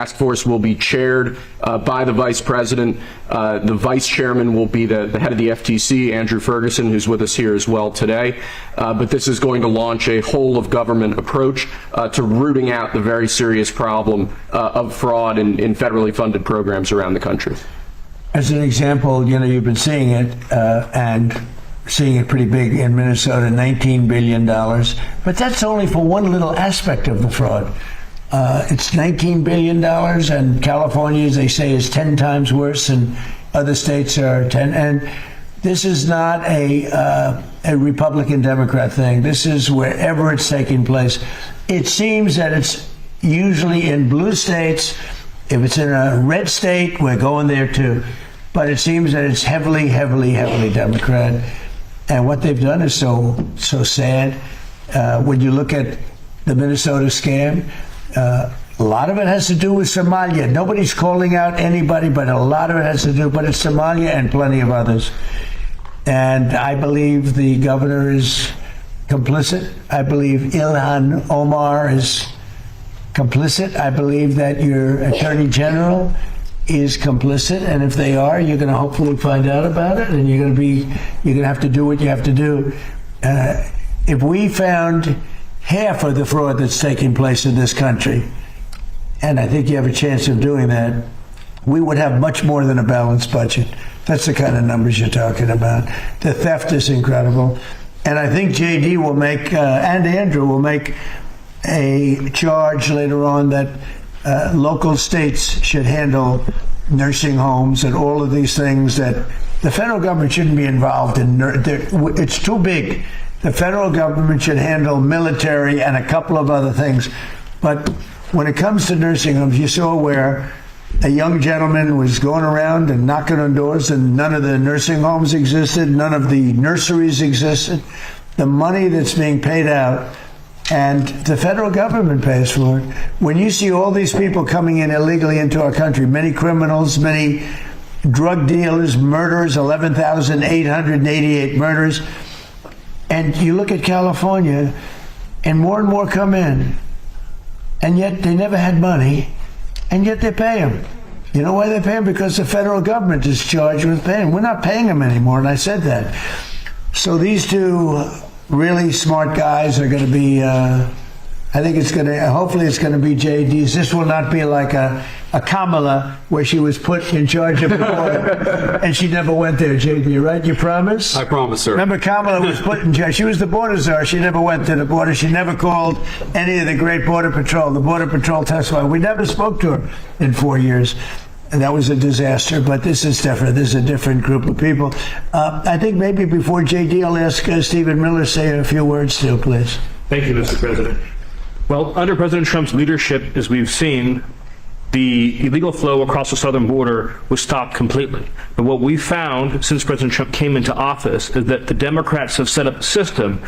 task force will be chaired by the vice president. The vice chairman will be the head of the FTC, Andrew Ferguson, who's with us here as well today. But this is going to launch a whole of government approach to rooting out the very serious problem of fraud in federally funded programs around the country. As an example, you've been seeing it and seeing it pretty big in Minnesota, $19 billion. But that's only for one little aspect of the fraud. It's $19 billion, and California, as they say, is 10 times worse, and other states are 10. And this is not a Republican-Democrat thing. This is wherever it's taking place. It seems that it's usually in blue states. If it's in a red state, we're going there too. But it seems that it's heavily, heavily, heavily Democrat. And what they've done is so sad. When you look at the Minnesota scam, a lot of it has to do with Somalia. Nobody's calling out anybody, but a lot of it has to do, but it's Somalia and plenty of others. And I believe the governor is complicit. I believe Ilhan Omar is complicit. I believe that your attorney general is complicit, and if they are, you're going to hopefully find out about it, and you're going to have to do what you have to do. If we found half of the fraud that's taking place in this country, and I think you have a chance of doing that, we would have much more than a balanced budget. That's the kind of numbers you're talking about. The theft is incredible. And I think JD will make, and Andrew will make a charge later on that local states should handle nursing homes and all of these things, that the federal government shouldn't be involved in. It's too big. The federal government should handle military and a couple of other things. But when it comes to nursing homes, you saw where a young gentleman was going around and knocking on doors, and none of the nursing homes existed, none of the nurseries existed. The money that's being paid out, and the federal government pays for it. When you see all these people coming in illegally into our country, many criminals, many drug dealers, murderers, 11,888 murders, and you look at California, and more come in, and yet they never had money, and yet they pay them. You know why they pay them? Because the federal government is charged with paying. We're not paying them anymore, and I said that. So these two really smart guys are going to be, hopefully it's going to be JD's. This will not be like a Kamala, where she was put in charge of the border and she never went there, JD, right? You promise? I promise, sir. Remember, Kamala was put in charge. She was the border czar. She never went to the border. She never called any of the great border patrol. The border patrol testified. We never spoke to her in 4 years. And that was a disaster, but this is different. This is a different group of people. I think maybe before JD, I'll ask Stephen Miller to say a few words too, please. Thank you, Mr. President. Well, under President Trump's leadership, as we've seen, the illegal flow across the southern border was stopped completely. But what we found since President Trump came into office is that the Democrats have set up a system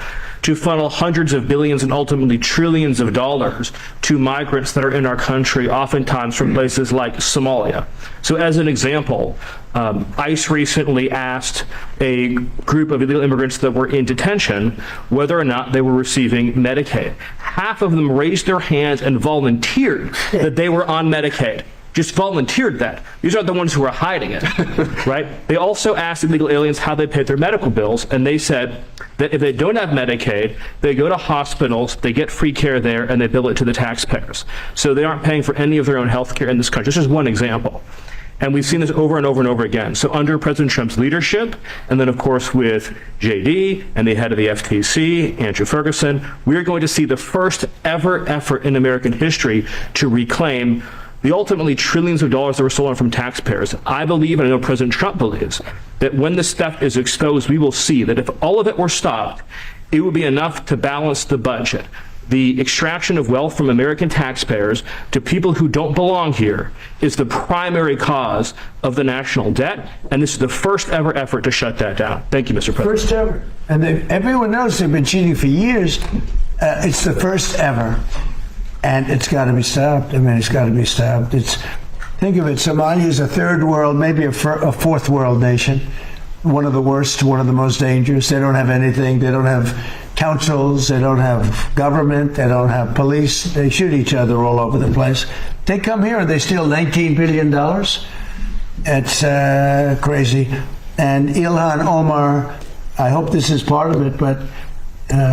to funnel hundreds of billions and ultimately trillions of dollars to migrants that are in our country, oftentimes from places like Somalia. So as an example, ICE recently asked a group of illegal immigrants that were in detention whether or not they were receiving Medicaid. Half of them raised their hands and volunteered that they were on Medicaid. Just volunteered that. These aren't the ones who are hiding it, right? They also asked illegal aliens how they paid their medical bills, and they said that if they don't have Medicaid, they go to hospitals, they get free care there, and they bill it to the taxpayers. So they aren't paying for any of their own health care in this country. This is one example. And we've seen this over and over and over again. So under President Trump's leadership, and then of course with JD and the head of the FTC, Andrew Ferguson, we're going to see the first ever effort in American history to reclaim the ultimately trillions of dollars that were stolen from taxpayers. I believe, and I know President Trump believes, that when this theft is exposed, we will see that if all of it were stopped, it would be enough to balance the budget. The extraction of wealth from American taxpayers to people who don't belong here is the primary cause of the national debt, and this is the first ever effort to shut that down. Thank you, Mr. President. First ever. And everyone knows they've been cheating for years. It's the first ever. And it's got to be stopped. I mean, it's got to be stopped. Think of it, Somalia is a third world, maybe a fourth world nation. One of the worst, one of the most dangerous. They don't have anything. They don't have councils. They don't have government. They don't have police. They shoot each other all over the place. They come here and they steal $19 billion. It's crazy. And Ilhan Omar, I hope this is part of it, but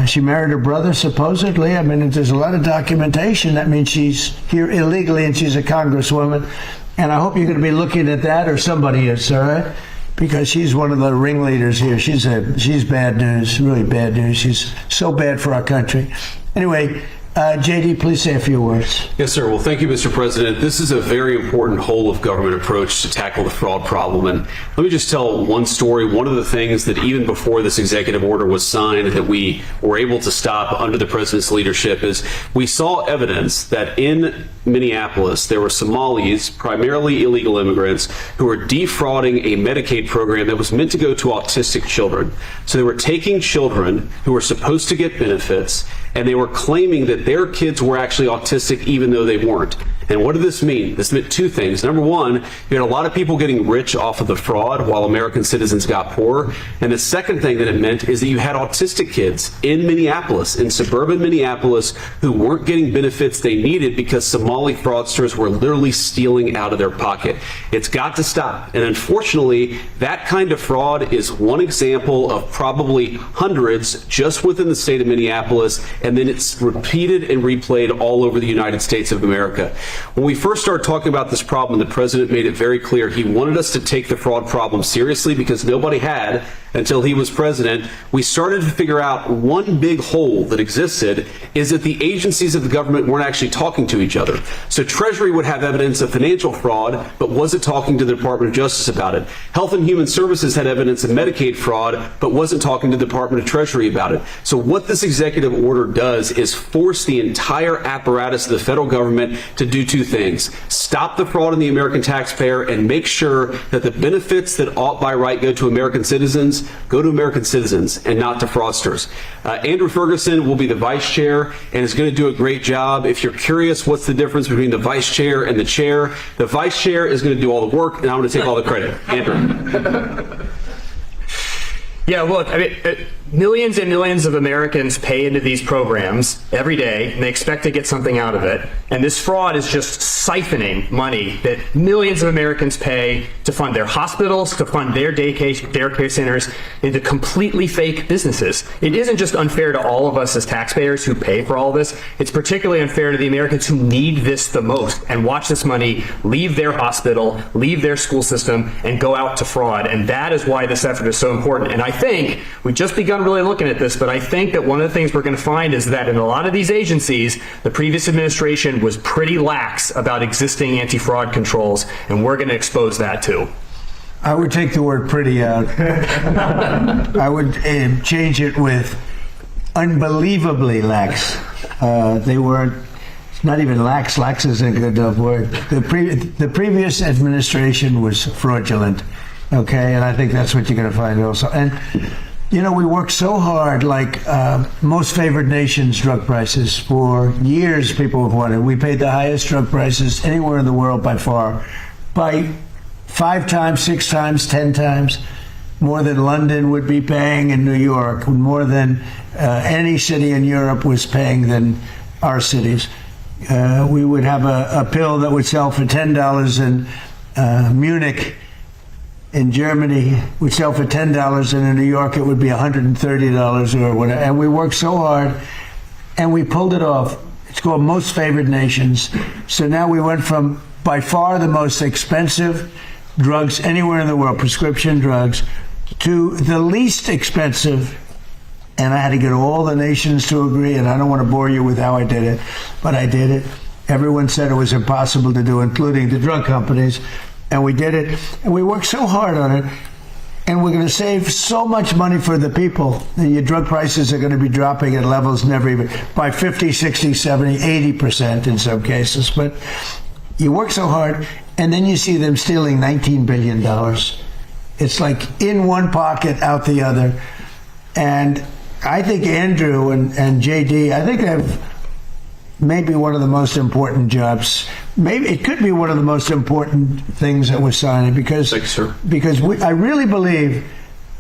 she married her brother, supposedly. I mean, there's a lot of documentation. That means she's here illegally and she's a congresswoman. And I hope you're going to be looking at that, or somebody is, all right? Because she's one of the ringleaders here. She's bad news, really bad news. She's so bad for our country. Anyway, JD, please say a few words. Yes, sir. Well, thank you, Mr. President. This is a very important whole of government approach to tackle the fraud problem. And let me just tell one story. One of the things that even before this executive order was signed that we were able to stop under the president's leadership is we saw evidence that in Minneapolis, there were Somalis, primarily illegal immigrants, who were defrauding a Medicaid program that was meant to go to autistic children. So they were taking children who were supposed to get benefits, and they were claiming that their kids were actually autistic even though they weren't. And what did this mean? This meant two things. Number one, you had a lot of people getting rich off of the fraud while American citizens got poor. And the second thing that it meant is that you had autistic kids in Minneapolis, in suburban Minneapolis, who weren't getting benefits they needed because Somali fraudsters were literally stealing out of their pocket. It's got to stop. And unfortunately, that kind of fraud is one example of probably hundreds just within the state of Minneapolis, and then it's repeated and replayed all over the United States of America. When we first started talking about this problem, the president made it very clear he wanted us to take the fraud problem seriously because nobody had until he was president. We started to figure out one big hole that existed is that the agencies of the government weren't actually talking to each other. So Treasury would have evidence of financial fraud, but wasn't talking to the Department of Justice about it. Health and Human Services had evidence of Medicaid fraud, but wasn't talking to the Department of Treasury about it. So what this executive order does is force the entire apparatus of the federal government to do two things: stop the fraud in the American taxpayer and make sure that the benefits that ought by right go to American citizens and not to fraudsters. Andrew Ferguson will be the vice chair and is going to do a great job. If you're curious what's the difference between the vice chair and the vice chair is going to do all the work and I'm going to take all the credit. Andrew. Yeah, look, I mean, millions and millions of Americans pay into these programs every day, and they expect to get something out of it. And this fraud is just siphoning money that millions of Americans pay to fund their hospitals, to fund their daycare centers, into completely fake businesses. It isn't just unfair to all of us as taxpayers who pay for all this. It's particularly unfair to the Americans who need this the most and watch this money leave their hospital, leave their school system, and go out to fraud. And that is why this effort is so important. And I think we've just begun really looking at this, but I think that one of the things we're going to find is that in a lot of these agencies, the previous administration was pretty lax about existing anti-fraud controls, and we're going to expose that too. I would take the word pretty out. I would change it with unbelievably lax. They weren't, it's not even lax. Lax isn't a good enough word. The previous administration was fraudulent. Okay, and I think that's what you're going to find also. And, you know, we worked so hard, like most favored nations drug prices. For years, people have wanted. We paid the highest drug prices anywhere in the world by far, by 5 times, 6 times, 10 times, more than London would be paying in New York, more than any city in Europe was paying than our cities. We would have a pill that would sell for $10 in Munich. In Germany, would sell for $10, and in New York it would be $130 or whatever. And we worked so hard, and we pulled it off. It's called Most Favored Nations. So now we went from by far the most expensive drugs anywhere in the world, prescription drugs, to the least expensive. And I had to get all the nations to agree, and I don't want to bore you with how I did it, but I did it. Everyone said it was impossible to do, including the drug companies. And we did it, and we worked so hard on it, and we're going to save so much money for the people. And your drug prices are going to be dropping at levels never even, by 50, 60, 70, 80% in some cases. But you work so hard, and then you see them stealing $19 billion. It's like in one pocket, out the other. And I think Andrew and JD, I think they have maybe one of the most important jobs. Maybe it could be one of the most important things that we're signing because I really believe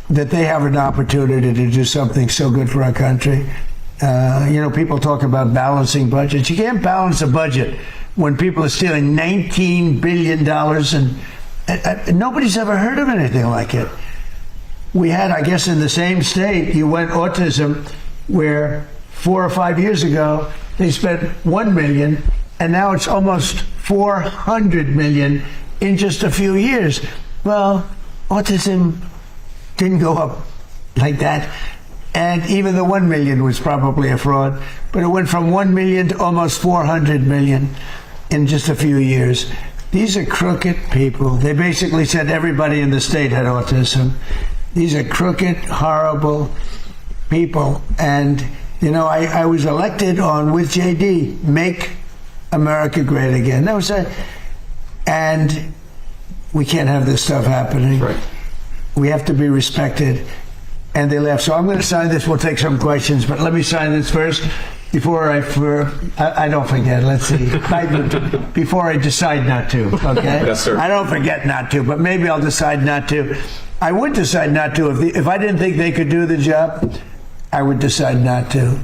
that they have an opportunity to do something so good for our country. You know, people talk about balancing budgets. You can't balance a budget when people are stealing $19 billion and nobody's ever heard of anything like it. We had, I guess, in the same state, you went autism, where 4 or 5 years ago, they spent $1 million, and now it's almost $400 million in just a few years. Well, autism didn't go up like that. And even the 1 million was probably a fraud, but it went from 1 million to almost 400 million in just a few years. These are crooked people. They basically said everybody in the state had autism. These are crooked, horrible people. And, you know, I was elected on with JD, Make America Great Again. That was and we can't have this stuff happening. Right. We have to be respected. And they left. So I'm going to sign this. We'll take some questions, but let me sign this first before I don't forget. Let's see. Before I decide not to, okay? Yes, sir. I don't forget not to, but maybe I'll decide not to. I would decide not to. If I didn't think they could do the job, I would decide not to.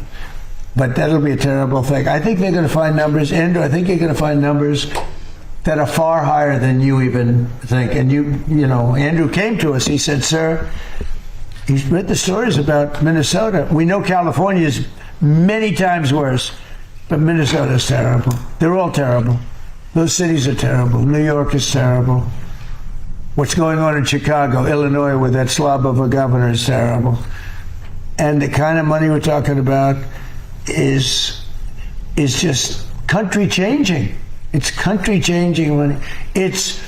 But that'll be a terrible thing. I think they're going to find numbers. Andrew, I think you're going to find numbers that are far higher than you even think. And you know, Andrew came to us. He said, sir, he's read the stories about Minnesota. We know California is many times worse, but Minnesota is terrible. They're all terrible. Those cities are terrible. New York is terrible. What's going on in Chicago, Illinois, with that slob of a governor is terrible. And the kind of money we're talking about is just country changing. It's country changing money. It's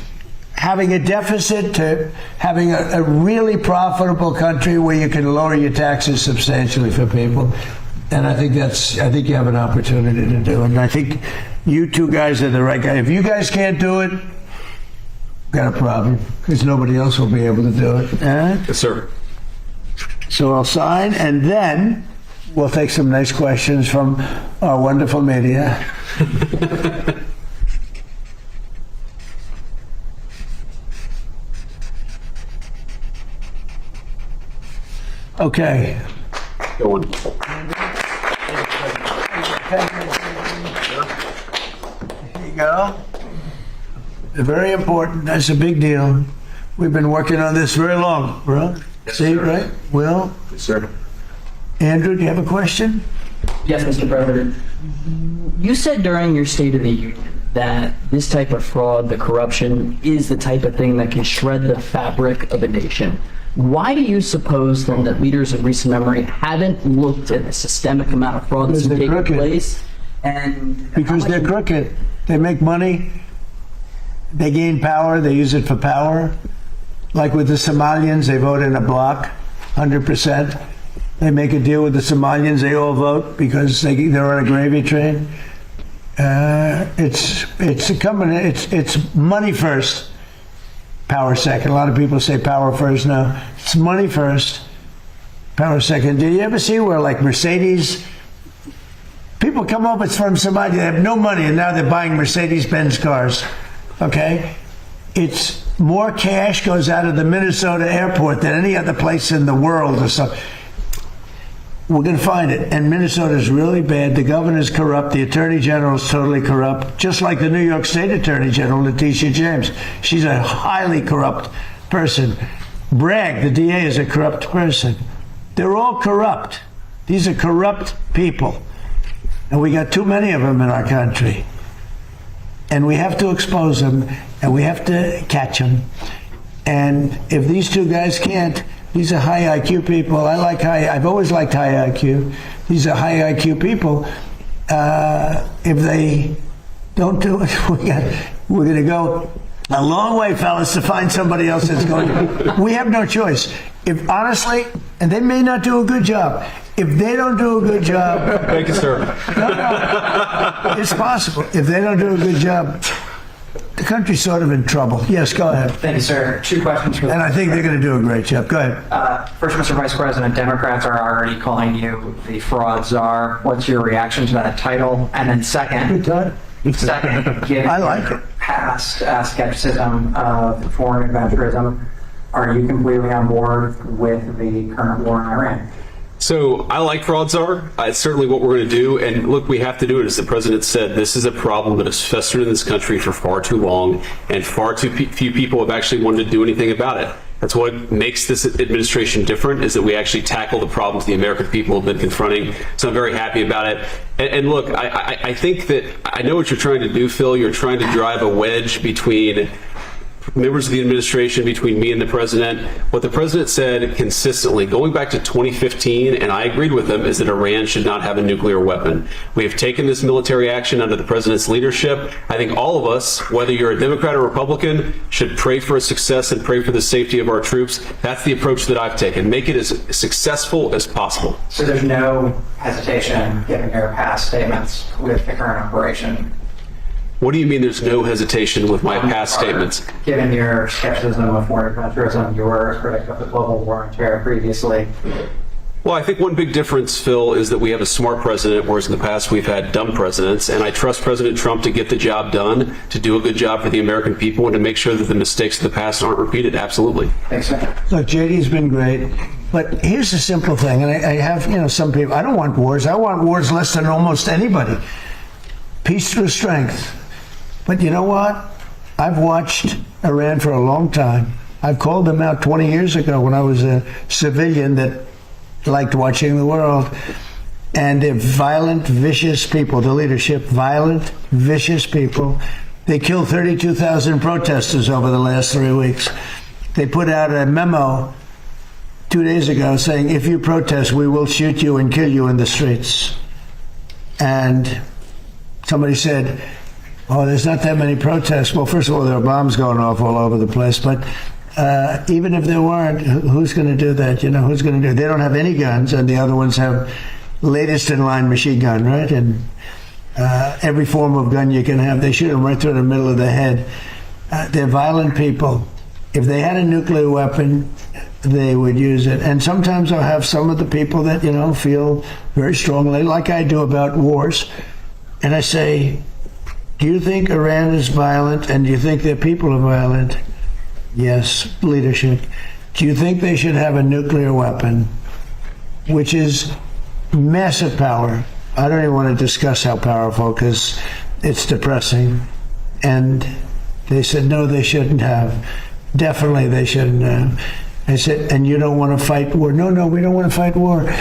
having a deficit to having a really profitable country where you can lower your taxes substantially for people. And I think you have an opportunity to do it. And I think you two guys are the right guy. If you guys can't do it, got a problem, because nobody else will be able to do it. Yes, sir. So I'll sign, and then we'll take some nice questions from our wonderful media. Okay. Go on. Here you go. Very important. That's a big deal. We've been working on this very long, bro. See, sir. right? Will? Yes, sir. Andrew, do you have a question? Yes, Mr. President. You said during your State of the Union that this type of fraud, the corruption, is the type of thing that can shred the fabric of a nation. Why do you suppose then that leaders of recent memory haven't looked at the systemic amount of fraud that's Because they're taking crooked. place? And Because they're crooked. They make money. They gain power. They use it for power. Like with the Somalians, they vote in a block, 100%. They make a deal with the Somalians. They all vote because they're on a gravy train. It's a company. It's money first, power second. A lot of people say power first. No, it's money first, power second. Did you ever see where, like, Mercedes? People come up, it's from Somalia. They have no money, and now they're buying Mercedes-Benz cars. Okay, it's more cash goes out of the Minnesota airport than any other place in the world or something. We're going to find it. And Minnesota is really bad. The governor's corrupt. The attorney general is totally corrupt, just like the New York State attorney general, Letitia James. She's a highly corrupt person. Bragg, the DA, is a corrupt person. They're all corrupt. These are corrupt people. And we got too many of them in our country. And we have to expose them, and we have to catch them. And if these two guys can't, these are high IQ people. I've always liked high IQ. These are high IQ people. If they don't do it, we're going to go a long way, fellas, to find somebody else that's going to. We have no choice. If honestly, and they may not do a good job. If they don't do a good job, Thank you, sir. no, it's possible. If they don't do a good job, the country's sort of in trouble. Yes, go ahead. Thank you, sir. 2 questions for And I think they're going to do a great job. Go ahead. First, Mr. Vice President, Democrats are already calling you the fraud czar. What's your reaction to that title? And then second, given I like your it. past skepticism of foreign adventurism, are you completely on board with the current war in Iran? So I like fraud czar. It's certainly what we're going to do. And look, we have to do it. As the president said, this is a problem that has festered in this country for far too long, and far too few people have actually wanted to do anything about it. That's what makes this administration different, is that we actually tackle the problems the American people have been confronting. So I'm very happy about it. And look, I think that I know what you're trying to do, Phil. You're trying to drive a wedge between members of the administration, between me and the president. What the president said consistently, going back to 2015, and I agreed with him, is that Iran should not have a nuclear weapon. We have taken this military action under the president's leadership. I think all of us, whether you're a Democrat or Republican, should pray for a success and pray for the safety of our troops. That's the approach that I've taken. Make it as successful as possible. So there's no hesitation, given your past statements with the current operation? What do you mean there's no hesitation with my past statements? Given your skepticism of foreign adventurism, you were a critic of the global war on terror previously. Well, I think one big difference, Phil, is that we have a smart president, whereas in the past we've had dumb presidents. And I trust President Trump to get the job done, to do a good job for the American people, and to make sure that the mistakes of the past aren't repeated. Absolutely. Thanks, sir. Look, JD's been great, but here's the simple thing, and I have, some people, I don't want wars. I want wars less than almost anybody. Peace through strength. But you know what? I've watched Iran for a long time. I've called them out 20 years ago when I was a civilian that liked watching the world. And they're violent, vicious people. The leadership, violent, vicious people. They killed 32,000 protesters over the last 3 weeks. They put out a memo 2 days ago saying, if you protest, we will shoot you and kill you in the streets. And somebody said, oh, there's not that many protests. Well, first of all, there are bombs going off all over the place. But even if there weren't, who's going to do that? Who's going to do it? They don't have any guns, and the other ones have latest in line machine gun, right? And every form of gun you can have. They shoot them right through the middle of the head. They're violent people. If they had a nuclear weapon, they would use it. And sometimes I'll have some of the people that, feel very strongly, like I do about wars. And I say, do you think Iran is violent, and do you think their people are violent? Yes, leadership. Do you think they should have a nuclear weapon, which is massive power? I don't even want to discuss how powerful, because it's depressing. And they said, no, they shouldn't have. Definitely they shouldn't have. I said, and you don't want to fight war? No, we don't want to fight war.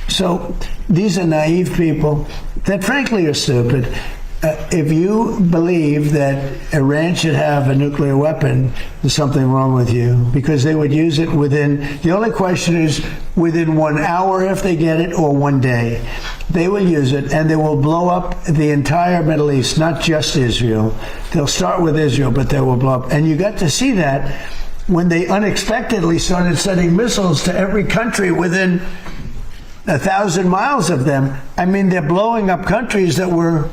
So these are naive people that frankly are stupid. If you believe that Iran should have a nuclear weapon, there's something wrong with you, because they would use it the only question is within 1 hour if they get it, or 1 day. They will use it, and they will blow up the entire Middle East, not just Israel. They'll start with Israel, but they will blow up. And you got to see that when they unexpectedly started sending missiles to every country within 1,000 miles of them. I mean, they're blowing up countries that were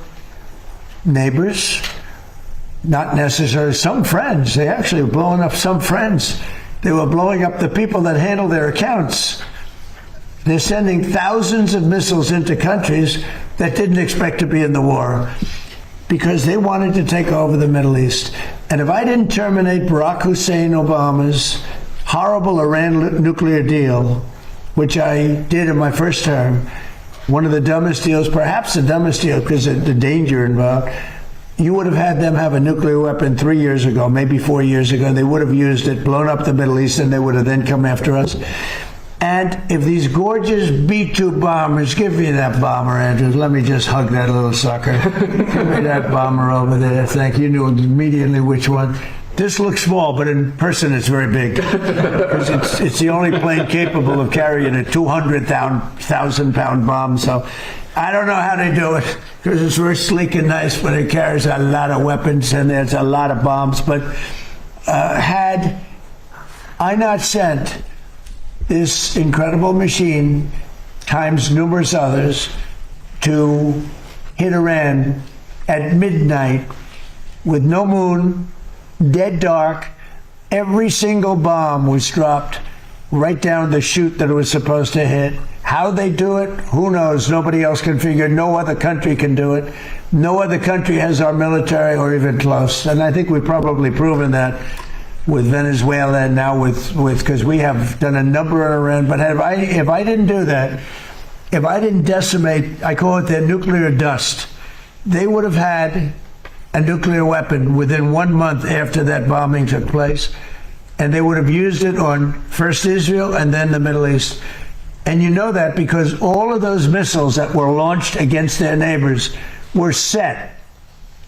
neighbors, not necessarily some friends. They actually were blowing up some friends. They were blowing up the people that handle their accounts. They're sending thousands of missiles into countries that didn't expect to be in the war, because they wanted to take over the Middle East. And if I didn't terminate Barack Hussein Obama's horrible Iran nuclear deal, which I did in my first term, one of the dumbest deals, perhaps the dumbest deal because of the danger involved, you would have had them have a nuclear weapon 3 years ago, maybe 4 years ago. They would have used it, blown up the Middle East, and they would have then come after us. And if these gorgeous B-2 bombers, give me that bomber, Andrews. Let me just hug that little sucker. Give me that bomber over there. Thank you. You knew immediately which one. This looks small, but in person it's very big. Because it's the only plane capable of carrying a 200,000-pound bomb. So I don't know how they do it, because it's very sleek and nice, but it carries a lot of weapons and there's a lot of bombs. But had I not sent this incredible machine times numerous others to hit Iran at midnight with no moon, dead dark, every single bomb was dropped right down the chute that it was supposed to hit. How they do it, who knows? Nobody else can figure. No other country can do it. No other country has our military or even close. And I think we've probably proven that with Venezuela and now with because we have done a number on Iran. But if I didn't do that, if I didn't decimate, I call it their nuclear dust, they would have had a nuclear weapon within 1 month after that bombing took place. And they would have used it on first Israel and then the Middle East. And you know that because all of those missiles that were launched against their neighbors were set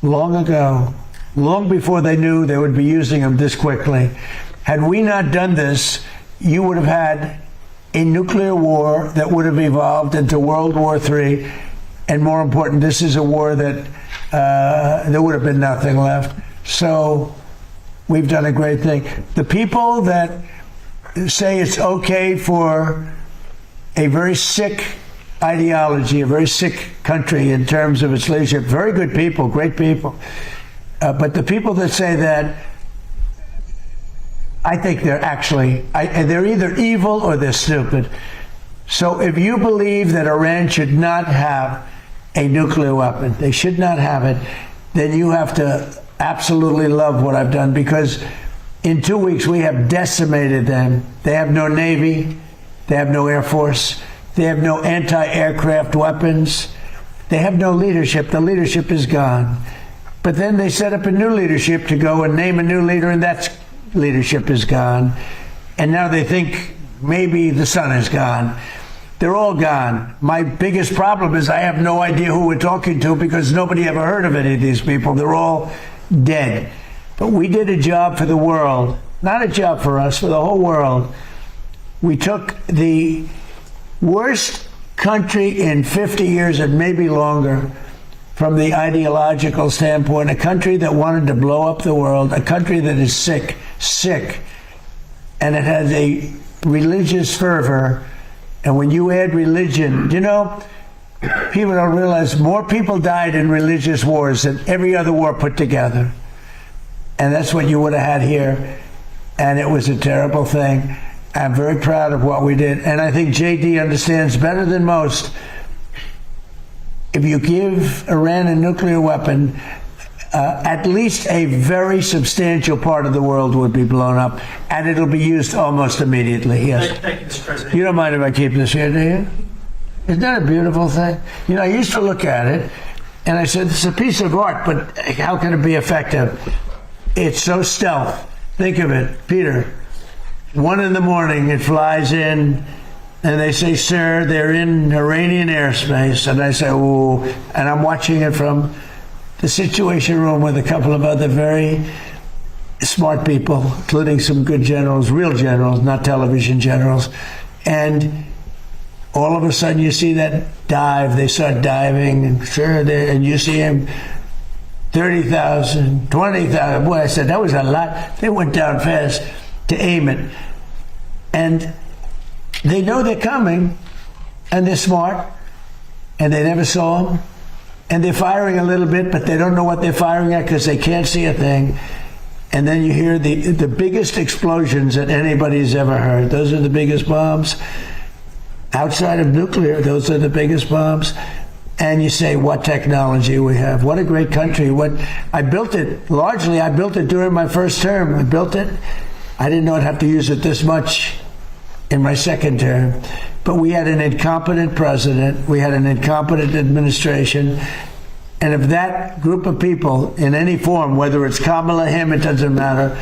long ago, long before they knew they would be using them this quickly. Had we not done this, you would have had a nuclear war that would have evolved into World War III. And more important, this is a war that there would have been nothing left. So we've done a great thing. The people that say it's okay for a very sick ideology, a very sick country in terms of its leadership, very good people, great people. But the people that say that, I think they're actually, they're either evil or they're stupid. So if you believe that Iran should not have a nuclear weapon, they should not have it, then you have to absolutely love what I've done, because in 2 weeks we have decimated them. They have no Navy, they have no Air Force, they have no anti-aircraft weapons, they have no leadership. The leadership is gone. But then they set up a new leadership to go and name a new leader, and that leadership is gone. And now they think maybe the sun is gone. They're all gone. My biggest problem is I have no idea who we're talking to, because nobody ever heard of any of these people. They're all dead. But we did a job for the world, not a job for us, for the whole world. We took the worst country in 50 years and maybe longer from the ideological standpoint, a country that wanted to blow up the world, a country that is sick, and it has a religious fervor. And when you add religion, you know, people don't realize more people died in religious wars than every other war put together. And that's what you would have had here. And it was a terrible thing. I'm very proud of what we did. And I think JD understands better than most. If you give Iran a nuclear weapon, at least a very substantial part of the world would be blown up, and it'll be used almost immediately. Yes. Thank you, Mr. President. You don't mind if I keep this here, do you? Isn't that a beautiful thing? You know, I used to look at it, and I said, it's a piece of art, but how can it be effective? It's so stealth. Think of it, Peter. 1 a.m, it flies in, and they say, sir, they're in Iranian airspace. And I say, oh, and I'm watching it from the Situation Room with a couple of other very smart people, including some good generals, real generals, not television generals. And all of a sudden you see that dive, they start diving, and sure, and you see him 30,000, 20,000. Boy, I said, that was a lot. They went down fast to aim it. And they know they're coming, and they're smart, and they never saw them. And they're firing a little bit, but they don't know what they're firing at because they can't see a thing. And then you hear the biggest explosions that anybody's ever heard. Those are the biggest bombs. Outside of nuclear, those are the biggest bombs. And you say, what technology we have. What a great country. I built it, largely I built it during my first term. I built it. I didn't know I'd have to use it this much in my second term. But we had an incompetent president. We had an incompetent administration. And if that group of people in any form, whether it's Kamala, him, it doesn't matter,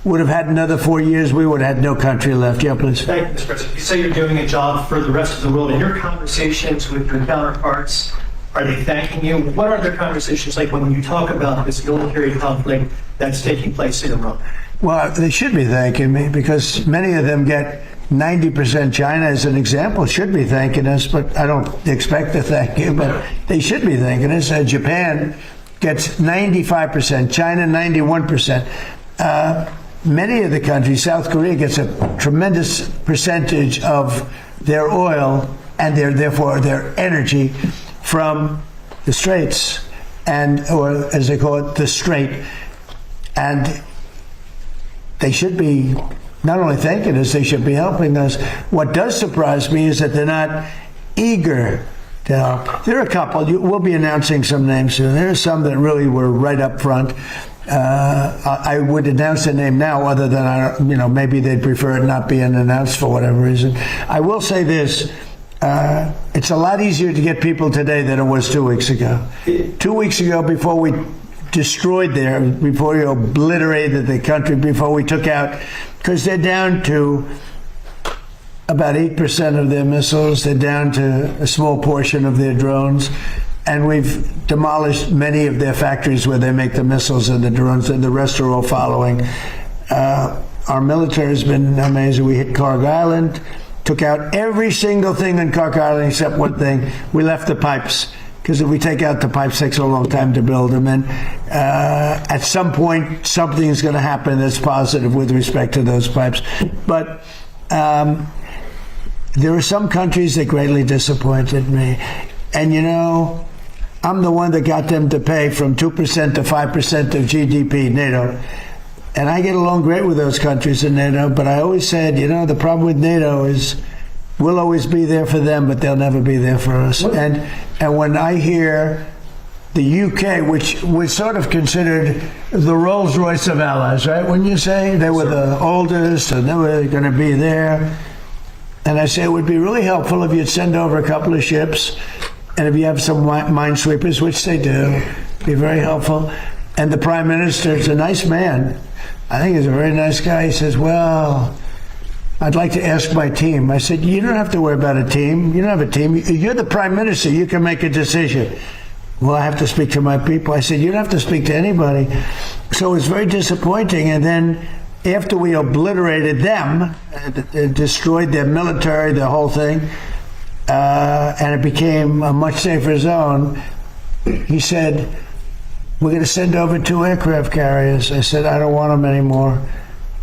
would have had another 4 years, we would have had no country left. Yeah, please. Thank you, Mr. President. You say you're doing a job for the rest of the world. In your conversations with your counterparts, are they thanking you? What are their conversations like when you talk about this military conflict that's taking place in Iran? Well, they should be thanking me, because many of them get 90%. China, as an example, should be thanking us, but I don't expect to thank you, but they should be thanking us. Japan gets 95%, China 91%. Many of the countries, South Korea gets a tremendous percentage of their oil and therefore their energy from the Straits, or as they call it, the Strait. And they should be not only thanking us, they should be helping us. What does surprise me is that they're not eager to help. There are a couple, we'll be announcing some names soon. There are some that really were right up front. I would announce the name now, other than maybe they'd prefer it not being announced for whatever reason. I will say this: it's a lot easier to get people today than it was 2 weeks ago. 2 weeks ago, before we destroyed before we obliterated the country, before we took out, because they're down to about 8% of their missiles, they're down to a small portion of their drones. And we've demolished many of their factories where they make the missiles and the drones, and the rest are all following. Our military has been amazing. We hit Cork Island, took out every single thing in Cork Island except one thing. We left the pipes, because if we take out the pipes, it takes a long time to build them. And at some point, something is going to happen that's positive with respect to those pipes. But there are some countries that greatly disappointed me. And I'm the one that got them to pay from 2% to 5% of GDP, NATO. And I get along great with those countries in NATO, but I always said, the problem with NATO is we'll always be there for them, but they'll never be there for us. And when I hear the UK, which was sort of considered the Rolls-Royce of allies, right? When you say they were the oldest and they were going to be there. And I say it would be really helpful if you'd send over a couple of ships, and if you have some minesweepers, which they do, be very helpful. And the Prime Minister is a nice man. I think he's a very nice guy. He says, well, I'd like to ask my team. I said, you don't have to worry about a team. You don't have a team. You're the Prime Minister. You can make a decision. Well, I have to speak to my people. I said, you don't have to speak to anybody. So it was very disappointing. And then after we obliterated them, destroyed their military, the whole thing, and it became a much safer zone, he said, we're going to send over 2 aircraft carriers. I said, I don't want them anymore.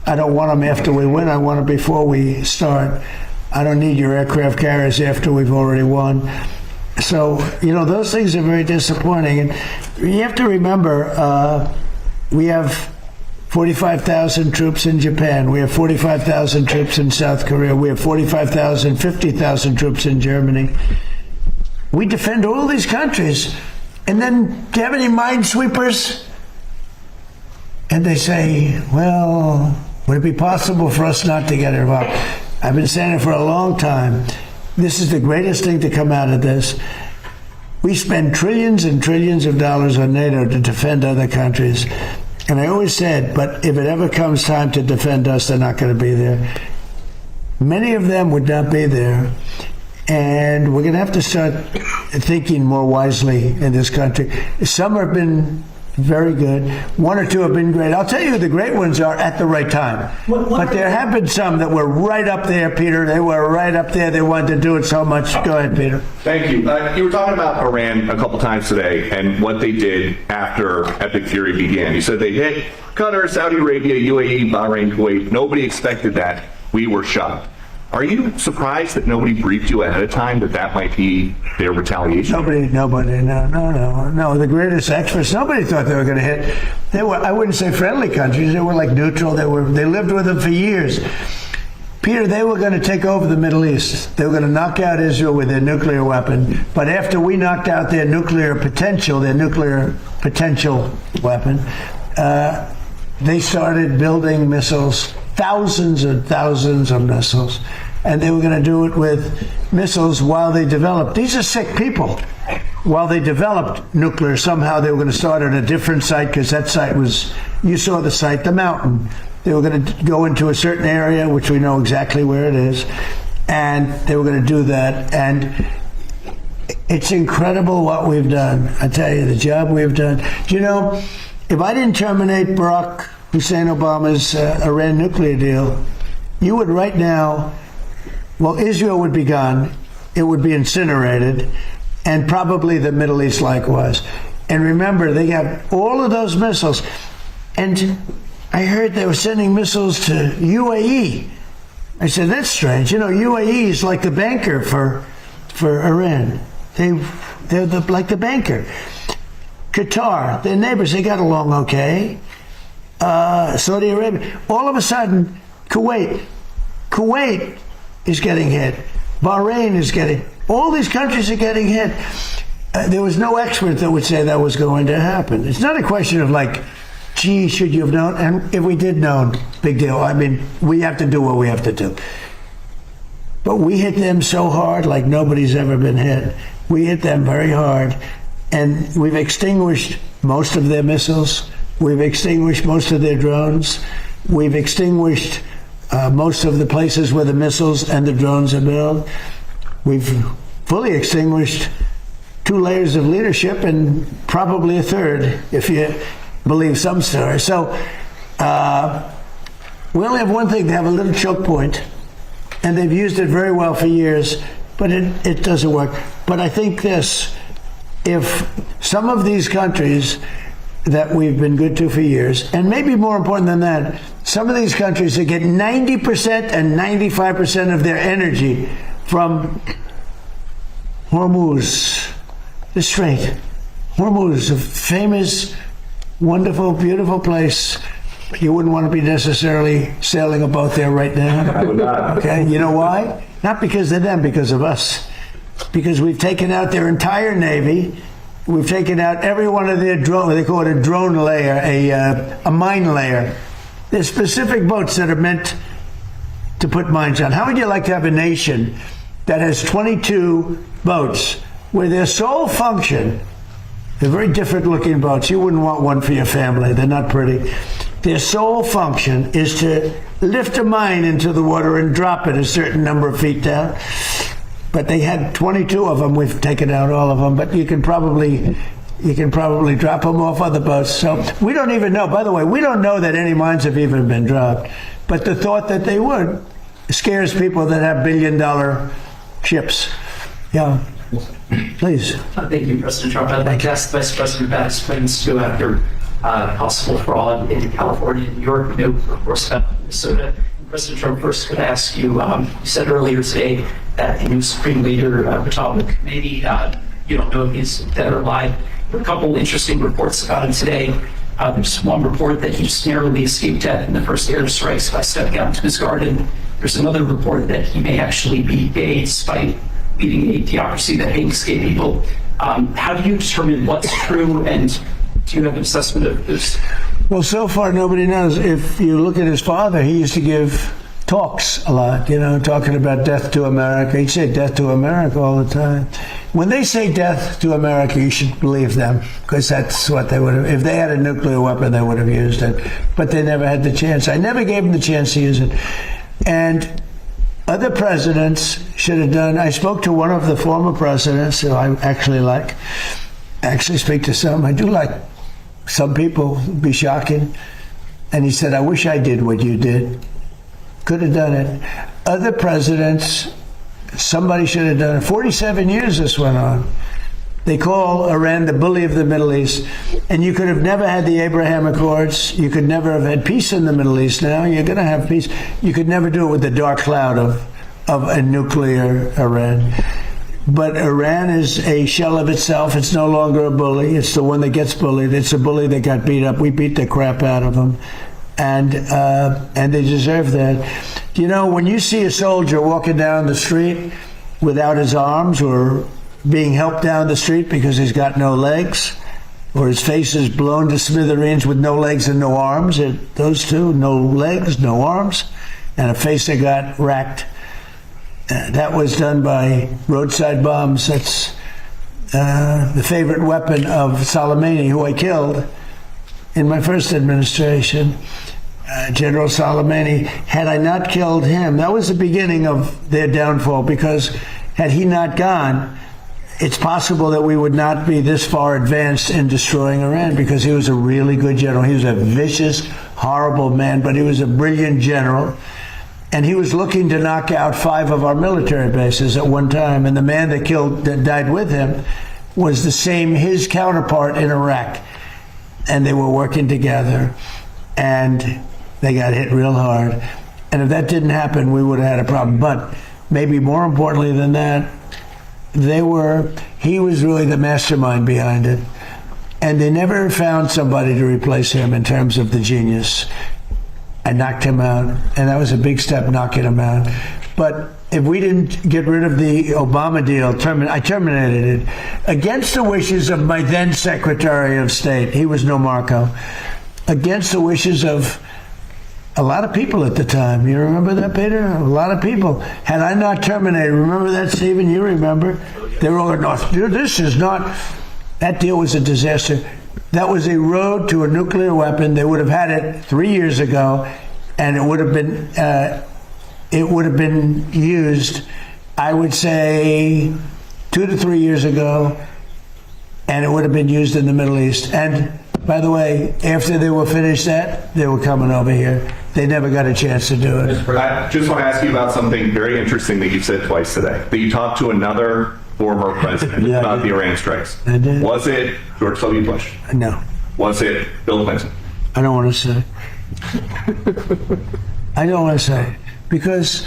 I don't want them after we win. I want them before we start. I don't need your aircraft carriers after we've already won. So, those things are very disappointing. And you have to remember, we have 45,000 troops in Japan. We have 45,000 troops in South Korea. We have 50,000 troops in Germany. We defend all these countries. And then, do you have any minesweepers? And they say, well, would it be possible for us not to get involved? I've been saying it for a long time. This is the greatest thing to come out of this. We spend trillions and trillions of dollars on NATO to defend other countries. And I always said, but if it ever comes time to defend us, they're not going to be there. Many of them would not be there. And we're going to have to start thinking more wisely in this country. Some have been very good. 1 or 2 have been great. I'll tell you who the great ones are at the right time. But there have been some that were right up there, Peter. They were right up there. They wanted to do it so much. Go ahead, Peter. Thank you. You were talking about Iran a couple times today and what they did after Epic Fury began. You said they hit Qatar, Saudi Arabia, UAE, Bahrain, Kuwait. Nobody expected that. We were shocked. Are you surprised that nobody briefed you ahead of time that might be their retaliation? Nobody, no. The greatest experts, nobody thought they were going to hit. They were, I wouldn't say friendly countries. They were like neutral. They lived with them for years. Peter, they were going to take over the Middle East. They were going to knock out Israel with their nuclear weapon. But after we knocked out their nuclear potential weapon, they started building missiles, thousands and thousands of missiles. And they were going to do it with missiles while they developed. These are sick people. While they developed nuclear, somehow they were going to start at a different site, because that site was, you saw the site, the mountain. They were going to go into a certain area, which we know exactly where it is, and they were going to do that. And it's incredible what we've done. I tell you, the job we've done. Do you know, if I didn't terminate Barack Hussein Obama's Iran nuclear deal, you would right now, well, Israel would be gone, it would be incinerated, and probably the Middle East likewise. And remember, they have all of those missiles. And I heard they were sending missiles to UAE. I said, that's strange. You know, UAE is like the banker for Iran. They're like the banker. Qatar, their neighbors, they got along okay. Saudi Arabia. All of a sudden, Kuwait is getting hit. Bahrain is getting, all these countries are getting hit. There was no expert that would say that was going to happen. It's not a question of like, gee, should you have known? And if we did know, big deal. I mean, we have to do what we have to do. But we hit them so hard like nobody's ever been hit. We hit them very hard. And we've extinguished most of their missiles. We've extinguished most of their drones. We've extinguished most of the places where the missiles and the drones are built. We've fully extinguished 2 layers of leadership and probably a third, if you believe some story. So we only have one thing, they have a little choke point, and they've used it very well for years, but it doesn't work. But I think this, if some of these countries that we've been good to for years, and maybe more important than that, some of these countries that get 90% and 95% of their energy from Hormuz, the Strait. Hormuz, a famous, wonderful, beautiful place. You wouldn't want to be necessarily sailing a boat there right now. I would not. Okay, you know why? Not because of them, because of us. Because we've taken out their entire navy. We've taken out every one of their drone. They call it a drone layer, a mine layer. There's specific boats that are meant to put mines on. How would you like to have a nation that has 22 boats where their sole function, they're very different looking boats. You wouldn't want one for your family. They're not pretty. Their sole function is to lift a mine into the water and drop it a certain number of feet down. But they had 22 of them. We've taken out all of them, but you can probably drop them off other boats. So we don't even know. By the way, we don't know that any mines have even been dropped. But the thought that they would scares people that have billion-dollar ships. Yeah. Please. Thank you, President Trump. I'd like to ask Vice President Vance to go after possible fraud in California and New York, of course, Minnesota. President Trump, first could I ask you, you said earlier today that the new Supreme Leader, Potomac, maybe you don't know if he's dead or alive. There are a couple interesting reports about him today. There's one report that he just narrowly escaped death in the first airstrikes by stepping out into his garden. There's another report that he may actually be gay despite leading a theocracy that hates gay people. How do you determine what's true, and do you have an assessment of this? Well, so far nobody knows. If you look at his father, he used to give talks a lot, talking about death to America. He'd say death to America all the time. When they say death to America, you should believe them, because that's what they would have. If they had a nuclear weapon, they would have used it. But they never had the chance. I never gave them the chance to use it. And other presidents should have done. I spoke to one of the former presidents who I actually like. I actually speak to some. I do like some people. It'd be shocking. And he said, I wish I did what you did. Could have done it. Other presidents, somebody should have done it. 47 years this went on. They call Iran the bully of the Middle East. And you could have never had the Abraham Accords. You could never have had peace in the Middle East. Now you're going to have peace. You could never do it with the dark cloud of a nuclear Iran. But Iran is a shell of itself. It's no longer a bully. It's the one that gets bullied. It's a bully that got beat up. We beat the crap out of them. And they deserve that. When you see a soldier walking down the street without his arms, or being helped down the street because he's got no legs, or his face is blown to smithereens with no legs and no arms, those two, no legs, no arms, and a face that got racked. That was done by roadside bombs. That's the favorite weapon of Soleimani, who I killed in my first administration. General Soleimani. Had I not killed him, that was the beginning of their downfall, because had he not gone, it's possible that we would not be this far advanced in destroying Iran, because he was a really good general. He was a vicious, horrible man, but he was a brilliant general. And he was looking to knock out 5 of our military bases at one time. And the man that died with him was his counterpart in Iraq. And they were working together. And they got hit real hard. And if that didn't happen, we would have had a problem. But maybe more importantly than that, he was really the mastermind behind it. And they never found somebody to replace him in terms of the genius. I knocked him out, and that was a big step, knocking him out. But if we didn't get rid of the Obama deal, I terminated it against the wishes of my then Secretary of State. He was no Marco. against the wishes of a lot of people at the time. You remember that, Peter? A lot of people. Had I not terminated, remember that, Stephen? You remember? They were all going, dude, this is not, that deal was a disaster. That was a road to a nuclear weapon. They would have had it 3 years ago, and it would have been used, I would say, 2 to 3 years ago, and it would have been used in the Middle East. And by the way, after they were finished that, they were coming over here. They never got a chance to do it. I just want to ask you about something very interesting that you said twice today. That you talked to another former president Yeah, about the Iran strikes. I did. Was it George W. Bush? No, Was it Bill Clinton? I don't want to say. I don't want to say. Because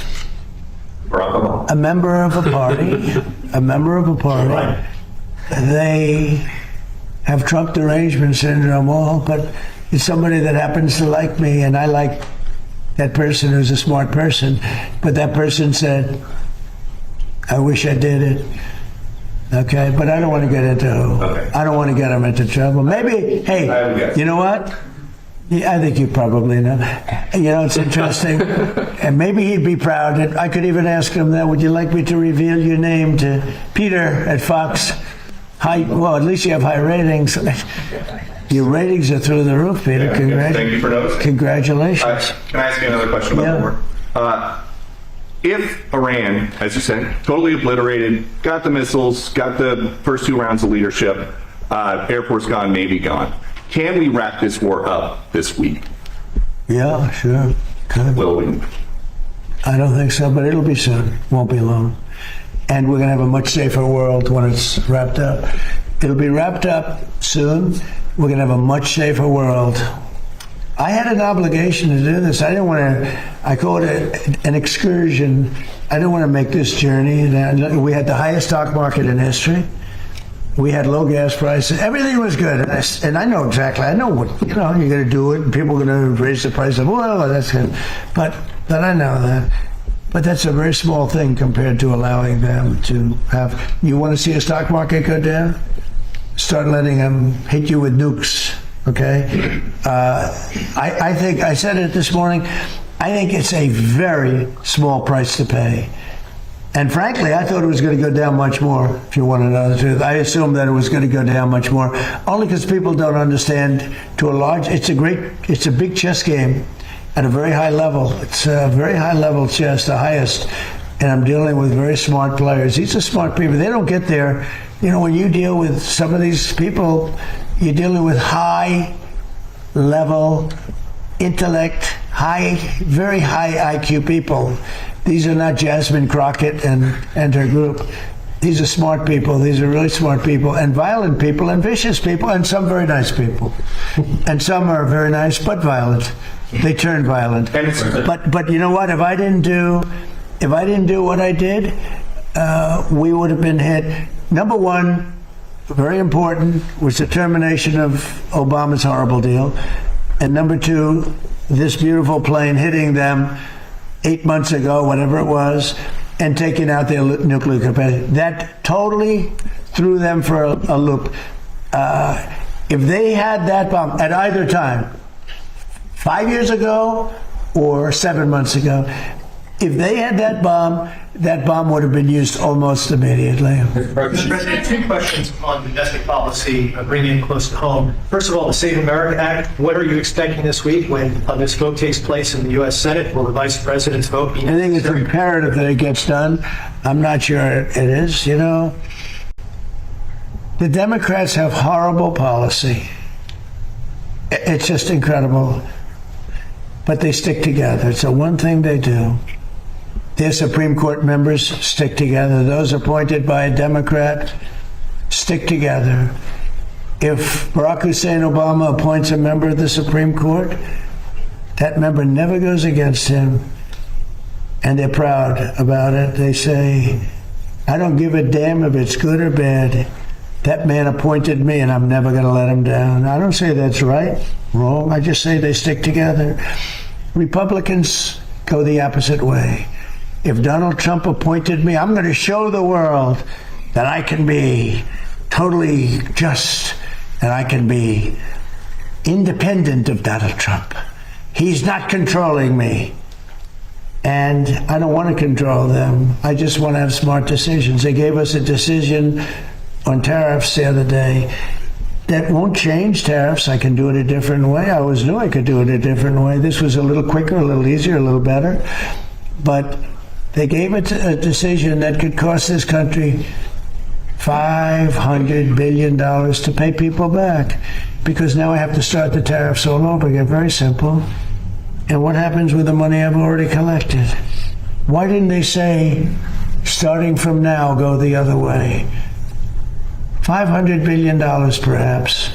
Barack Obama? a member of a party, they have Trump derangement syndrome, all, but it's somebody that happens to like me, and I like that person who's a smart person. But that person said, I wish I did it. Okay, but I don't want to get into Okay. I don't want to get him into trouble. Maybe, hey, I would guess. you know what? Yeah, I think you probably know. You know, it's interesting. And maybe he'd be proud. And I could even ask him that, would you like me to reveal your name to Peter at Fox? Well, at least you have high ratings. Your ratings are through the roof, Peter. Thank you for noticing. Congratulations. Can I ask you another question about Yeah. the war? If Iran, as you said, totally obliterated, got the missiles, got the first 2 rounds of leadership, Air Force gone, Navy gone, can we wrap this war up this week? Yeah, sure. Good. Will we? I don't think so, but it'll be soon. Won't be long. And we're going to have a much safer world when it's wrapped up. It'll be wrapped up soon. We're going to have a much safer world. I had an obligation to do this. I didn't want to, I call it an excursion. I didn't want to make this journey. We had the highest stock market in history. We had low gas prices. Everything was good. And I know exactly. I know what, you're going to do it, and people are going to raise the price of oil. That's good. But I know that. But that's a very small thing compared to allowing them to have. You want to see a stock market go down? Start letting them hit you with nukes. Okay? I think, I said it this morning, I think it's a very small price to pay. And frankly, I thought it was going to go down much more, if you want to know the truth. I assumed that it was going to go down much more, only because people don't understand to a large, it's a big chess game at a very high level. It's a very high level chess, the highest. And I'm dealing with very smart players. These are smart people. They don't get there. You know, when you deal with some of these people, you're dealing with high level intellect, very high IQ people. These are not Jasmine Crockett and her group. These are smart people. These are really smart people, and violent people, and vicious people, and some very nice people. And some are very nice but violent. They turn violent. But you know what? If I didn't do what I did, we would have been hit. Number one, very important, was the termination of Obama's horrible deal. And number two, this beautiful plane hitting them 8 months ago, whatever it was, and taking out their nuclear capacity. That totally threw them for a loop. If they had that bomb at either time, 5 years ago or 7 months ago, if they had that bomb would have been used almost immediately. Mr. President, 2 questions on domestic policy, bringing it close to home. First of all, the Save America Act, what are you expecting this week when this vote takes place in the U.S. Senate? Will the Vice President's vote be I think it's imperative that it gets done. I'm not sure it is, you know. The Democrats have horrible policy. It's just incredible. But they stick together. It's the one thing they do. Their Supreme Court members stick together. Those appointed by a Democrat stick together. If Barack Hussein Obama appoints a member of the Supreme Court, that member never goes against him. And they're proud about it. They say, I don't give a damn if it's good or bad. That man appointed me, and I'm never going to let him down. I don't say that's right, wrong. I just say they stick together. Republicans go the opposite way. If Donald Trump appointed me, I'm going to show the world that I can be totally just, and I can be independent of Donald Trump. He's not controlling me. And I don't want to control them. I just want to have smart decisions. They gave us a decision on tariffs the other day that won't change tariffs. I can do it a different way. I always knew I could do it a different way. This was a little quicker, a little easier, a little better. But they gave it a decision that could cost this country $500 billion to pay people back, because now I have to start the tariffs all over again. Very simple. And what happens with the money I've already collected? Why didn't they say, starting from now, go the other way? $500 billion, perhaps.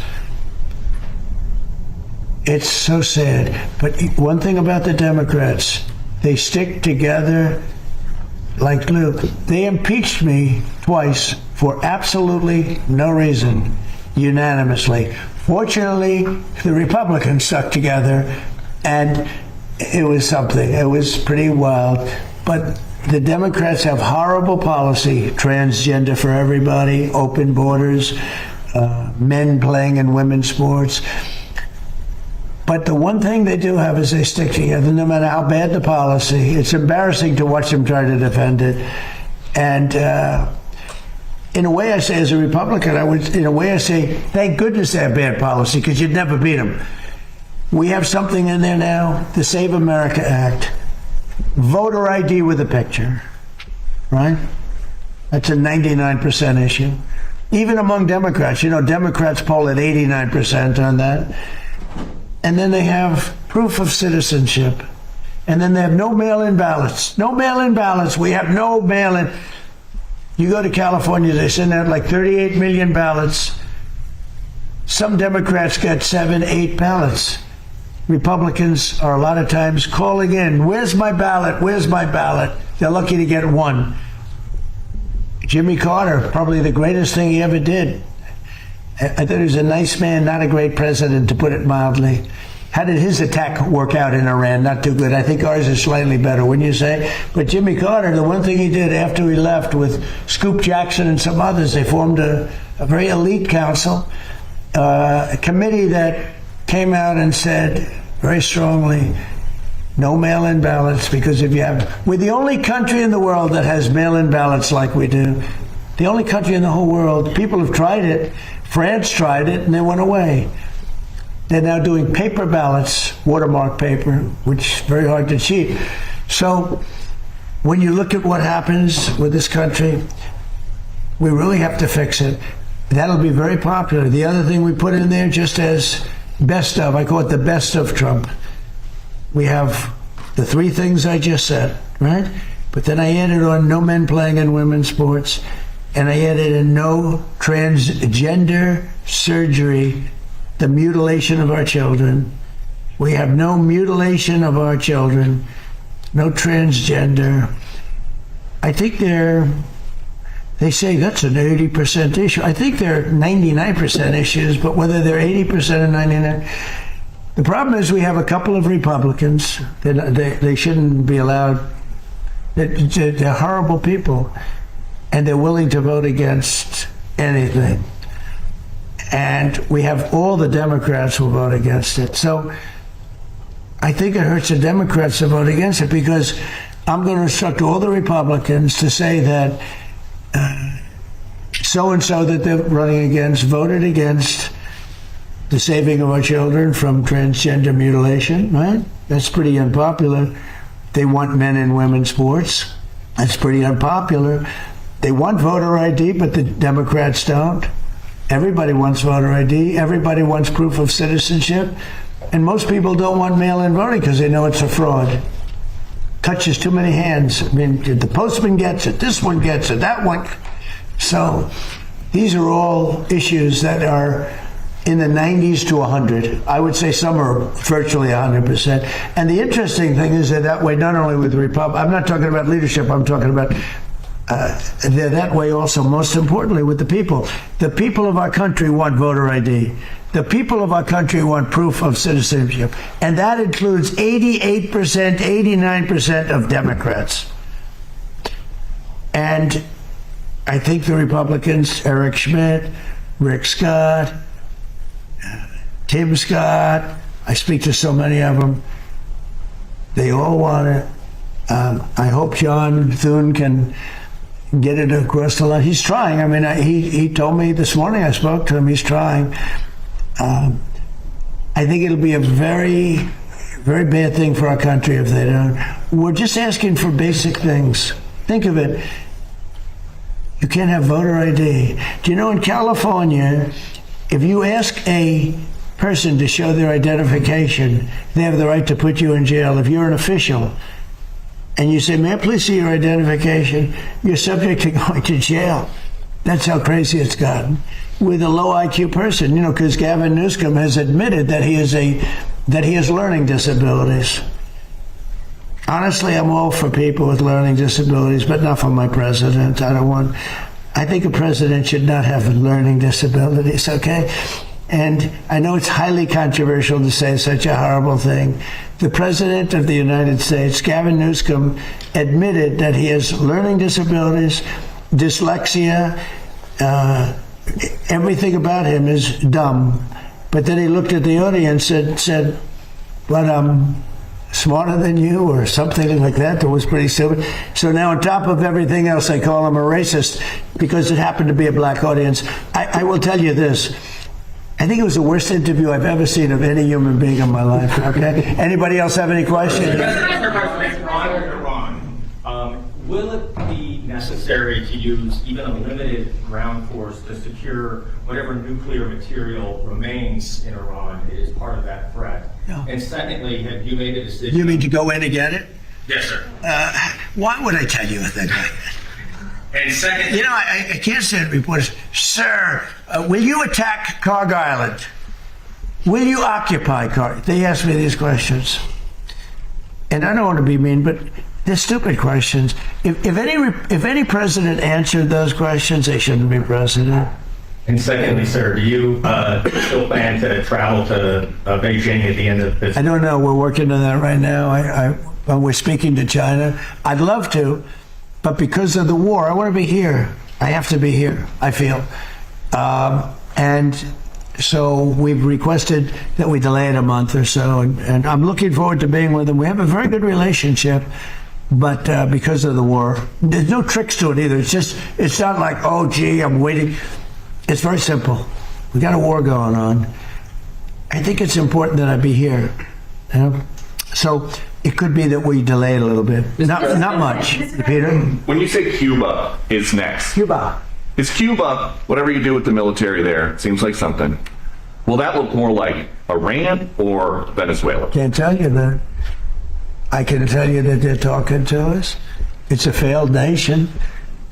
It's so sad. But one thing about the Democrats, they stick together like glue. They impeached me twice for absolutely no reason, unanimously. Fortunately, the Republicans stuck together, and it was something. It was pretty wild. But the Democrats have horrible policy: transgender for everybody, open borders, men playing in women's sports. But the one thing they do have is they stick together, no matter how bad the policy. It's embarrassing to watch them try to defend it. And in a way, I say, as a Republican, I say, thank goodness they have bad policy, because you'd never beat them. We have something in there now, the Save America Act. Voter ID with a picture, right? That's a 99% issue. Even among Democrats, Democrats poll at 89% on that. And then they have proof of citizenship. And then they have no mail-in ballots. No mail-in ballots. We have no mail-in. You go to California, they send out like 38 million ballots. Some Democrats get 7, 8 ballots. Republicans are a lot of times calling in, where's my ballot? Where's my ballot? They're lucky to get one. Jimmy Carter, probably the greatest thing he ever did. I thought he was a nice man, not a great president, to put it mildly. How did his attack work out in Iran? Not too good. I think ours is slightly better, wouldn't you say? But Jimmy Carter, the one thing he did after he left with Scoop Jackson and some others, they formed a very elite council, a committee that came out and said very strongly, no mail-in ballots, because we're the only country in the world that has mail-in ballots like we do. The only country in the whole world. People have tried it. France tried it, and they went away. They're now doing paper ballots, watermark paper, which is very hard to cheat. So when you look at what happens with this country, we really have to fix it. That'll be very popular. The other thing we put in there, just as best of, I call it the best of Trump. We have the 3 things I just said, right? But then I added on no men playing in women's sports, and I added in no transgender surgery, the mutilation of our children. We have no mutilation of our children, no transgender. I think they say that's an 80% issue. I think they're 99% issues, but whether they're 80% or 99, the problem is we have a couple of Republicans. They shouldn't be allowed. They're horrible people, and they're willing to vote against anything. And we have all the Democrats who vote against it. So I think it hurts the Democrats to vote against it, because I'm going to instruct all the Republicans to say that so-and-so that they're running against voted against the saving of our children from transgender mutilation, right? That's pretty unpopular. They want men and women's sports. That's pretty unpopular. They want voter ID, but the Democrats don't. Everybody wants voter ID. Everybody wants proof of citizenship. And most people don't want mail-in voting because they know it's a fraud. Touches too many hands. I mean, the postman gets it, this one gets it, that one. So these are all issues that are in the 90s to 100. I would say some are virtually 100%. And the interesting thing is that way, not only with the Republic, I'm not talking about leadership, I'm talking about they're that way also, most importantly, with the people. The people of our country want voter ID. The people of our country want proof of citizenship. And that includes 88%, 89% of Democrats. And I think the Republicans, Eric Schmidt, Rick Scott, Tim Scott. I speak to so many of them. They all want it. I hope John Thune can get it across the line. He's trying. I mean, he told me this morning, I spoke to him, he's trying. I think it'll be a very, very bad thing for our country if they don't. We're just asking for basic things. Think of it. You can't have voter ID. Do you know in California, if you ask a person to show their identification, they have the right to put you in jail. If you're an official and you say, may I please see your identification, you're subject to going to jail. That's how crazy it's gotten with a low IQ person, because Gavin Newsom has admitted that he has learning disabilities. Honestly, I'm all for people with learning disabilities, but not for my president. I think a president should not have learning disabilities, okay? And I know it's highly controversial to say such a horrible thing. The President of the United States, Gavin Newsom, admitted that he has learning disabilities, dyslexia, everything about him is dumb. But then he looked at the audience and said, but I'm smarter than you, or something like that. That was pretty stupid. So now on top of everything else, I call him a racist because it happened to be a black audience. I will tell you this. I think it was the worst interview I've ever seen of any human being in my life. Okay. Anybody else have any questions? Will it be necessary to use even a limited ground force to secure whatever nuclear material remains in Iran? It is part of that threat. No. And secondly, have you made a decision? You mean to go in and get it? Yes, sir. Why would I tell you that? And secondly, I can't say to reporters, sir, will you attack Carg Island? Will you occupy Carg? They ask me these questions. And I don't want to be mean, but they're stupid questions. If any president answered those questions, they shouldn't be president. And secondly, sir, do you still plan to travel to Beijing at the end of this? I don't know. We're working on that right now. We're speaking to China. I'd love to, but because of the war, I want to be here. I have to be here, I feel. And so we've requested that we delay it a month or so, and I'm looking forward to being with them. We have a very good relationship, but because of the war, there's no tricks to it either. It's not like, oh, gee, I'm waiting. It's very simple. We got a war going on. I think it's important that I be here. So it could be that we delay it a little bit. Not much, Peter. When you say Cuba is next, Cuba. is Cuba, whatever you do with the military there, seems like something. Will that look more like Iran or Venezuela? Can't tell you that. I can tell you that they're talking to us. It's a failed nation.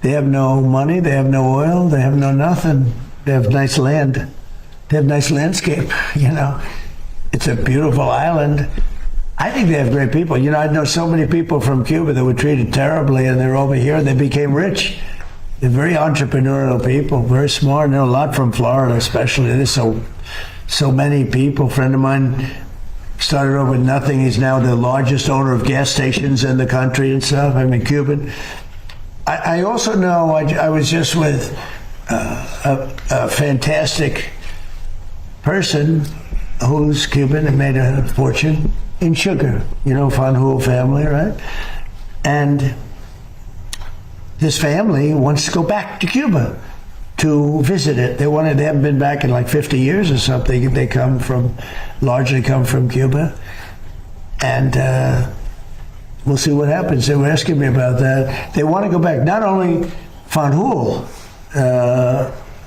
They have no money, they have no oil, they have no nothing. They have nice land. They have nice landscape, It's a beautiful island. I think they have great people. I know so many people from Cuba that were treated terribly, and they're over here and they became rich. They're very entrepreneurial people, very smart. I know a lot from Florida, especially. There's so many people. A friend of mine started over with nothing. He's now the largest owner of gas stations in the country and stuff. I mean, Cuban. I also know I was just with a fantastic person who's Cuban and made a fortune in sugar. Fanjul family, right? And this family wants to go back to Cuba to visit it. They haven't been back in like 50 years or something. They largely come from Cuba. And we'll see what happens. They were asking me about that. They want to go back. Not only Fanjul,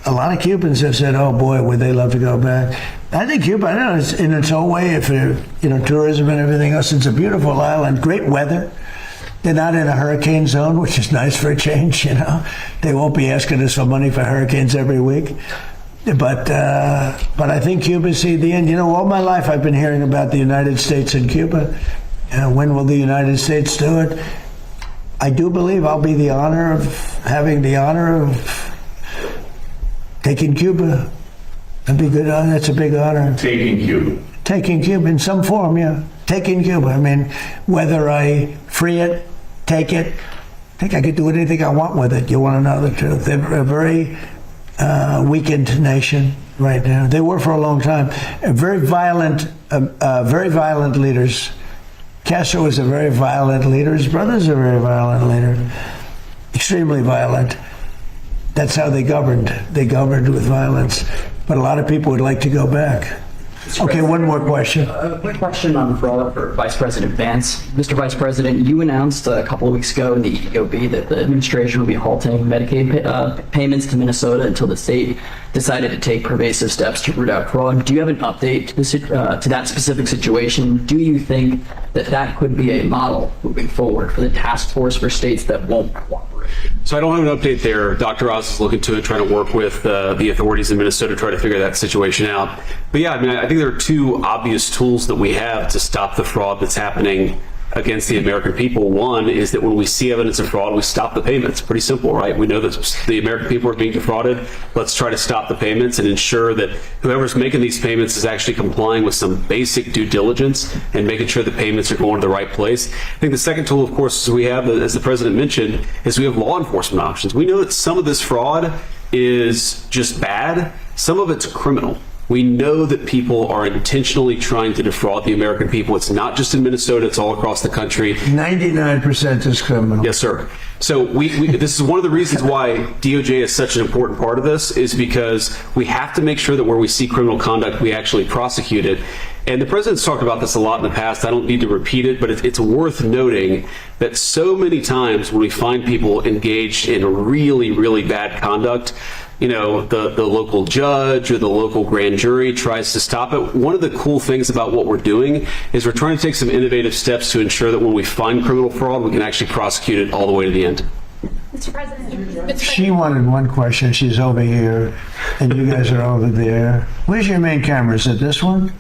a lot of Cubans have said, oh boy, would they love to go back. I think Cuba, it's in its own way, if tourism and everything else, it's a beautiful island, great weather. They're not in a hurricane zone, which is nice for a change, They won't be asking us for money for hurricanes every week. But I think Cuba's see the end. All my life I've been hearing about the United States and Cuba. When will the United States do it? I do believe I'll be having the honor of taking Cuba. That'd be good. That's a big honor. Taking Cuba. Taking Cuba in some form, yeah. Taking Cuba. I mean, whether I free it, take it, I think I could do anything I want with it. You want to know the truth? They're a very weakened nation. right now. They were for a long time. Very violent leaders. Castro was a very violent leader. His brother's a very violent leader. Extremely violent. That's how they governed. They governed with violence. But a lot of people would like to go back. Okay, one more question. A quick question on fraud for Vice President Vance. Mr. Vice President, you announced a couple of weeks ago in the EOB that the administration will be halting Medicaid payments to Minnesota until the state decided to take pervasive steps to root out fraud. Do you have an update to that specific situation? Do you think that that could be a model moving forward for the task force for states that won't cooperate? So I don't have an update there. Dr. Oz is looking to it, trying to work with the authorities in Minnesota to try to figure that situation out. But yeah, I mean, I think there are two obvious tools that we have to stop the fraud that's happening against the American people. One is that when we see evidence of fraud, we stop the payments. Pretty simple, right? We know that the American people are being defrauded. Let's try to stop the payments and ensure that whoever's making these payments is actually complying with some basic due diligence and making sure the payments are going to the right place. I think the second tool, of course, we have, as the president mentioned, is we have law enforcement options. We know that some of this fraud is just bad. Some of it's criminal. We know that people are intentionally trying to defraud the American people. It's not just in Minnesota, it's all across the country. 99% is criminal. Yes, sir. So this is one of the reasons why DOJ is such an important part of this, is because we have to make sure that where we see criminal conduct, we actually prosecute it. And the president's talked about this a lot in the past. I don't need to repeat it, but it's worth noting that so many times when we find people engaged in really, really bad conduct, you know, the local judge or the local grand jury tries to stop it. One of the cool things about what we're doing is we're trying to take some innovative steps to ensure that when we find criminal fraud, we can actually prosecute it all the way to the end. Mr. President, She wanted one question. She's over here, and you guys are over there. Where's your main camera? Is it this one?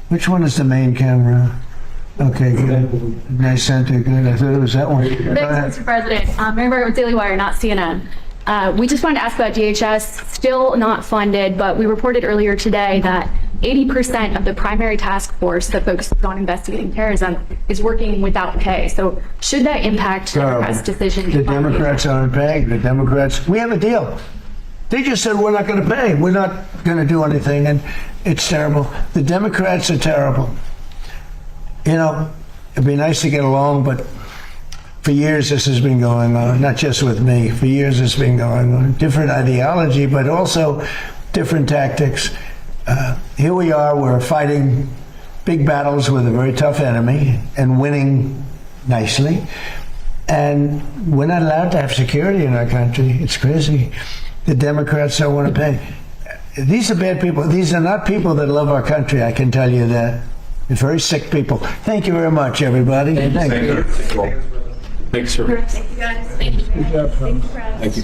Which one is the main camera? Okay, good. Nice center, good. I thought it was that one. Go ahead. Mr. President, Mary Barrett with Daily Wire, not CNN. We just wanted to ask about DHS, still not funded, but we reported earlier today that 80% of the primary task force that focuses on investigating terrorism is working without pay. So should that impact Democrats' decision? The Democrats aren't paying. The Democrats, we have a deal. They just said, we're not going to pay. We're not going to do anything, and it's terrible. The Democrats are terrible. You know, it'd be nice to get along, but for years this has been going on, not just with me. For years it's been going on. Different ideology, but also different tactics. Here we are, we're fighting big battles with a very tough enemy and winning nicely. And we're not allowed to have security in our country. It's crazy. The Democrats don't want to pay. These are bad people. These are not people that love our country, I can tell you that. They're very sick people. Thank you very much, everybody. Thank you. Thanks, sir. Thank you, guys. Thank you. Good job, Thank you, Fred. Thank you.